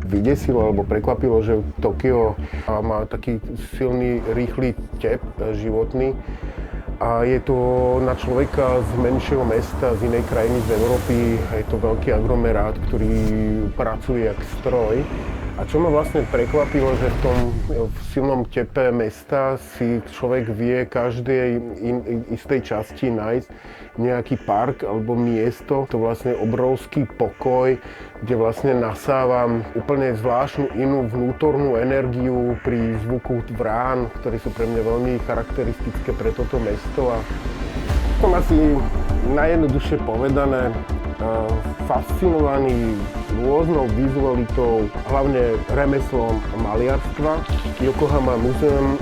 vydesilo alebo prekvapilo, že Tokio má taký silný, rýchly tep životný. A je to na človeka z menšieho mesta, z inej krajiny z Európy, je to veľký aglomerát, ktorý pracuje jak stroj. A čo ma vlastne prekvapilo, že v silnom tepe mesta si človek vie každej istej časti nájsť nejaký park alebo miesto. To vlastne obrovský pokoj, kde vlastne nasávam úplne zvláštnu inú vnútornú energiu pri zvuku vrán, ktoré sú pre mňa veľmi charakteristické pre toto mesto. A som asi najjednoduchšie povedané fascinovaný rôznou vizualitou, hlavne remeslom maliarstva. Yokohama Museum,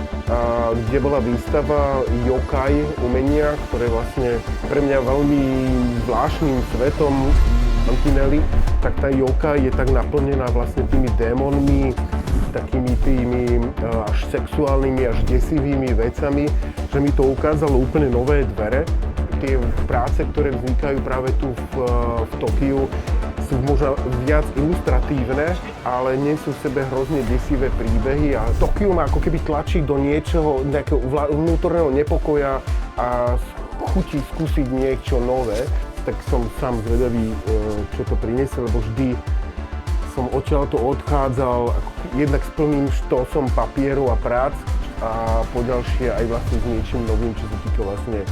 kde bola výstava yokai umenia, ktoré vlastne pre mňa veľmi zvláštnym svetom mantinely, tak tá yokai je tak naplnená vlastne tými démonmi, takými tými až sexuálnymi, až desivými vecami, že mi to ukázalo úplne nové dvere. Tie práce, ktoré vznikajú práve tu v Tokiu, sú možno viac ilustratívne, ale nie sú v sebe hrozne desivé príbehy a Tokiu ma ako keby tlačí do niečoho, nejakého vnútorného nepokoja a chutí skúsiť niečo nové. Tak som sám zvedavý, čo to prinesie, lebo vždy som odtiaľto odchádzal jednak s plným štosom papieru a prác a poďalšie aj vlastne s niečím novým, čo sa týka vlastne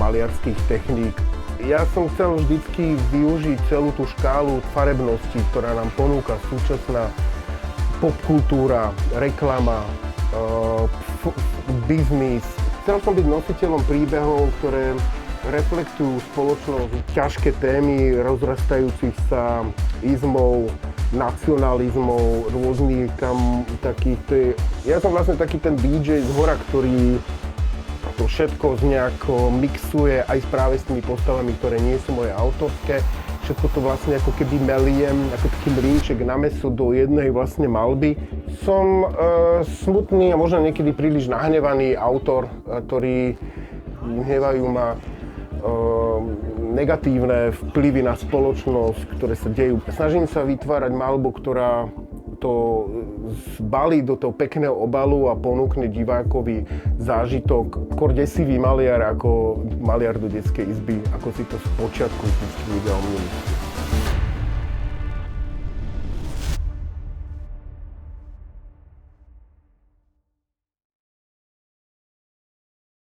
maliarských techník. Ja som chcel vždycky využiť celú tú škálu farebnosti, ktorá nám ponúka súčasná popkultúra, reklama, biznis. Chcel som byť nositeľom príbehov, ktoré reflektujú spoločnosť, ťažké témy rozrastajúcich sa izmov, nacionalizmov, rôznych tam takých... Ja som vlastne taký ten DJ z hora, ktorý to všetko nejako mixuje aj práve s tými postavami, ktoré nie sú moje autorské. Všetko to vlastne ako keby meliem, ako taký mlynček na mäso do jednej vlastne malby. Som smutný a možno niekedy príliš nahnevaný autor, ktorý hnevajú ma negatívne vplyvy na spoločnosť, ktoré sa dejú. Snažím sa vytvárať maľbu, ktorá to zbalí do toho pekného obalu a ponúkne divákovi zážitok. Skôr desivý maliar ako maliar do detskej izby, ako si to z počiatku vždycky ľudia omýli.